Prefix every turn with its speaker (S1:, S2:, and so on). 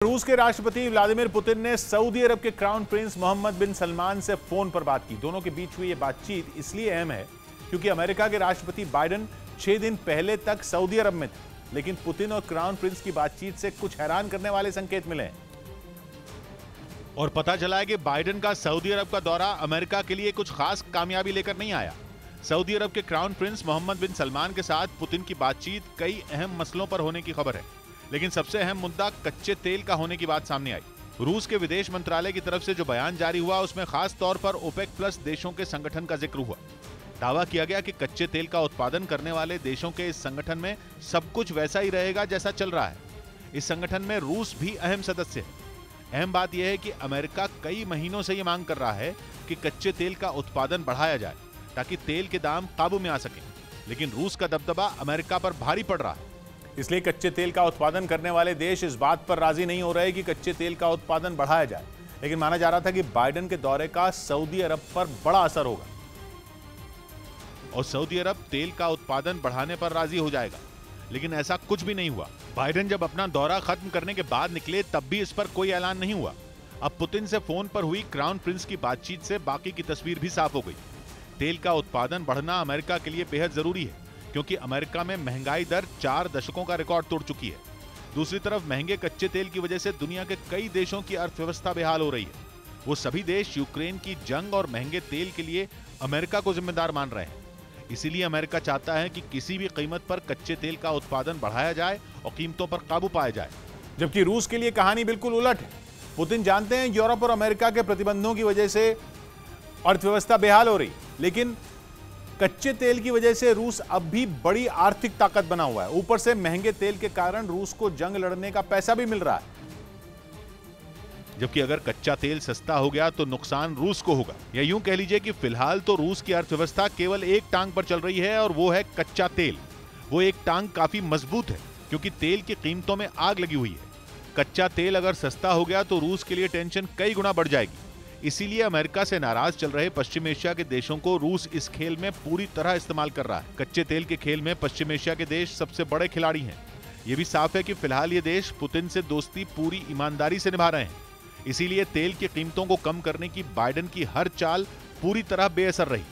S1: रूस के राष्ट्रपति व्लादिमीर पुतिन ने सऊदी अरब के क्राउन प्रिंस मोहम्मद बिन सलमान से फोन पर बात की। दोनों के बीच हुई ये बातचीत इसलिए अहम है क्योंकि अमेरिका के राष्ट्रपति बाइडेन 6 दिन पहले तक सऊदी अरब में थे, लेकिन पुतिन और क्राउन प्रिंस की बातचीत से कुछ हैरान करने वाले संकेत मिले हैं।
S2: और पता चला है कि बाइडेन का सऊदी अरब का दौरा अमेरिका के लिए कुछ खास कामयाबी लेकर नहीं आया। सऊदी अरब के क्राउन प्रिंस मोहम्मद बिन सलमान के साथ पुतिन की बातचीत कई अहम मसलों पर होने की खबर है, लेकिन सबसे अहम मुद्दा कच्चे तेल का होने की बात सामने आई। रूस के विदेश मंत्रालय की तरफ से जो बयान जारी हुआ उसमें खास तौर पर ओपेक प्लस देशों के संगठन का जिक्र हुआ। दावा किया गया कि कच्चे तेल का उत्पादन करने वाले देशों के इस संगठन में सब कुछ वैसा ही रहेगा जैसा चल रहा है। इस संगठन में रूस भी अहम सदस्य है। अहम बात यह है कि अमेरिका कई महीनों से यह मांग कर रहा है कि कच्चे तेल का उत्पादन बढ़ाया जाए ताकि तेल के दाम काबू में आ सके, लेकिन रूस का दबदबा अमेरिका पर भारी पड़ रहा है।
S1: इसलिए कच्चे तेल का उत्पादन करने वाले देश इस बात पर राजी नहीं हो रहे कि कच्चे तेल का उत्पादन बढ़ाया जाए, लेकिन माना जा रहा था कि बाइडेन के दौरे का सऊदी अरब पर बड़ा असर होगा
S2: और सऊदी अरब तेल का उत्पादन बढ़ाने पर राजी हो जाएगा, लेकिन ऐसा कुछ भी नहीं हुआ। बाइडेन जब अपना दौरा खत्म करने के बाद निकले तब भी इस पर कोई ऐलान नहीं हुआ। अब पुतिन से फोन पर हुई क्राउन प्रिंस की बातचीत से बाकी की तस्वीर भी साफ हो गई। तेल का उत्पादन बढ़ना अमेरिका के लिए बेहद जरूरी है क्योंकि अमेरिका में महंगाई दर 4 दशकों का रिकॉर्ड तोड़ चुकी है। दूसरी तरफ महंगे कच्चे तेल की वजह से दुनिया के कई देशों की अर्थव्यवस्था बेहाल हो रही है। वो सभी देश यूक्रेन की जंग और महंगे तेल के लिए अमेरिका को जिम्मेदार मान रहे हैं। इसीलिए अमेरिका चाहता है कि किसी भी कीमत पर कच्चे तेल का उत्पादन बढ़ाया जाए और कीमतों पर काबू पाया जाए।
S1: जबकि रूस के लिए कहानी बिल्कुल उलट है। पुतिन जानते हैं यूरोप और अमेरिका के प्रतिबंधों की वजह से अर्थव्यवस्था बेहाल हो रही, लेकिन कच्चे तेल की वजह से रूस अब भी बड़ी आर्थिक ताकत बना हुआ है। ऊपर से महंगे तेल के कारण रूस को जंग लड़ने का पैसा भी मिल रहा है।
S2: जबकि अगर कच्चा तेल सस्ता हो गया तो नुकसान रूस को होगा। या यूं कह लीजिए कि फिलहाल तो रूस की अर्थव्यवस्था केवल एक टांग पर चल रही है और वो है कच्चा तेल। वो एक टांग काफी मजबूत है क्योंकि तेल की कीमतों में आग लगी हुई है। कच्चा तेल अगर सस्ता हो गया तो रूस के लिए टेंशन कई गुना बढ़ जाएगी। इसीलिए अमेरिका से नाराज चल रहे पश्चिम एशिया के देशों को रूस इस खेल में पूरी तरह इस्तेमाल कर रहा है। कच्चे तेल के खेल में पश्चिम एशिया के देश सबसे बड़े खिलाड़ी हैं। ये भी साफ है कि फिलहाल ये देश पुतिन से दोस्ती पूरी ईमानदारी से निभा रहे हैं। इसीलिए तेल की कीमतों को कम करने की बाइडेन की हर चाल पूरी तरह बेअसर रही।